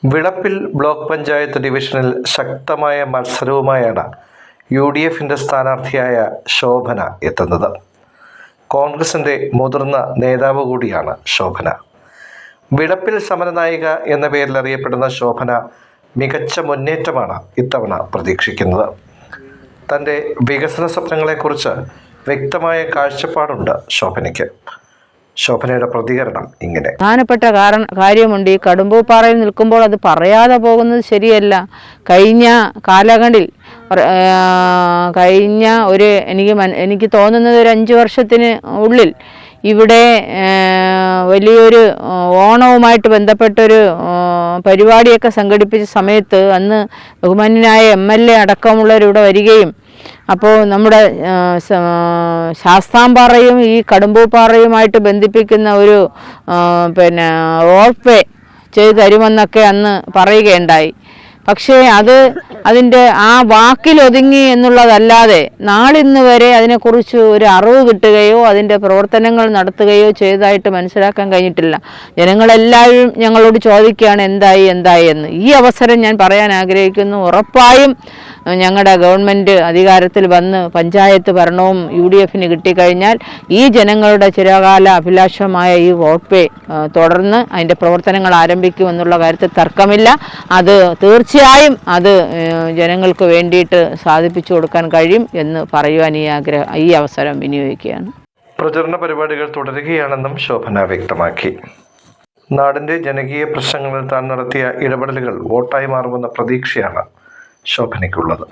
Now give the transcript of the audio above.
Vilappil block panchayat ഡിവിഷനിൽ ശക്തമായ മത്സരവുമായാണ് UDFിൻ്റെ സ്ഥാനാർത്ഥിയായ ശോഭന എത്തുന്നത്. കോൺഗ്രസിൻ്റെ മുതിർന്ന നേതാവ് കൂടിയാണ് ശോഭന. വിളപ്പിൽ സമരനായിക എന്ന പേരിൽ അറിയപ്പെടുന്ന ശോഭന മികച്ച മുന്നേറ്റമാണ് ഇത്തവണ പ്രതീക്ഷിക്കുന്നത്. തൻ്റെ വികസന സ്വപ്നങ്ങളെക്കുറിച്ച് വ്യക്തമായ കാഴ്ചപ്പാടുണ്ട് ശോഭനയ്ക്ക്. ശോഭനയുടെ പ്രതികരണം ഇങ്ങനെ: പ്രധാനപ്പെട്ട കാര്യമുണ്ട്. ഈ കടുമ്പൂപ്പാറയിൽ നിൽക്കുമ്പോൾ അത് പറയാതെ പോകുന്നത് ശരിയല്ല. കഴിഞ്ഞ കാലങ്ങളിൽ എനിക്ക് തോന്നുന്നത് ഒരു 5 വർഷത്തിന് ഉള്ളിൽ ഇവിടെ വലിയൊരു ഓണവുമായിട്ട് ബന്ധപ്പെട്ടൊരു പരിപാടിയൊക്കെ സംഘടിപ്പിച്ച സമയത്ത് അന്ന് ബഹുമാന്യനായ MLA അടക്കമുള്ളവരിവിടെ വരികയും അപ്പോൾ നമ്മുടെ ശാസ്താംപാറയും ഈ കടുമ്പൂപ്പാറയുമായിട്ട് ബന്ധിപ്പിക്കുന്ന ഒരു റോഡ് വേ ചെയ്ത് തരുമെന്നൊക്കെ അന്ന് പറയുകയുണ്ടായി. പക്ഷേ അതിൻ്റെ ആ വാക്കിലൊതുങ്ങി എന്നുള്ളതല്ലാതെ നാളിന്ന് വരെ അതിനെക്കുറിച്ച് ഒരു അറിവ് കിട്ടുകയോ അതിൻ്റെ പ്രവർത്തനങ്ങൾ നടത്തുകയോ ചെയ്തതായിട്ട് മനസ്സിലാക്കാൻ കഴിഞ്ഞിട്ടില്ല. ജനങ്ങളെല്ലാവരും ഞങ്ങളോട് ചോദിക്കുകയാണ് എന്തായി എന്ന്. ഈ അവസരം ഞാൻ പറയാൻ ആഗ്രഹിക്കുന്നു. ഉറപ്പായും ഞങ്ങളുടെ ഗവൺമെൻറ് അധികാരത്തിൽ വന്ന് പഞ്ചായത്ത് ഭരണവും UDFിന് കിട്ടിക്കഴിഞ്ഞാൽ ഈ ജനങ്ങളുടെ ചിരകാല അഭിലാഷമായ ഈ റോഡ് വേ തുടർന്ന് അതിൻ്റെ പ്രവർത്തനങ്ങൾ ആരംഭിക്കുമെന്നുള്ള കാര്യത്തിൽ തർക്കമില്ല. അത് തീർച്ചയായും അത് ജനങ്ങൾക്ക് വേണ്ടിയിട്ട് സാധിപ്പിച്ചു കൊടുക്കാൻ കഴിയും എന്ന് പറയുവാൻ ഈ അവസരം വിനിയോഗിക്കുകയാണ്. പ്രചരണ പരിപാടികൾ തുടരുകയാണെന്നും ശോഭന വ്യക്തമാക്കി. നാടിൻ്റെ ജനകീയ പ്രശ്നങ്ങളിൽ താൻ നടത്തിയ ഇടപെടലുകൾ വോട്ടായി മാറുമെന്ന പ്രതീക്ഷയാണ് ശോഭനയ്ക്കുള്ളത്.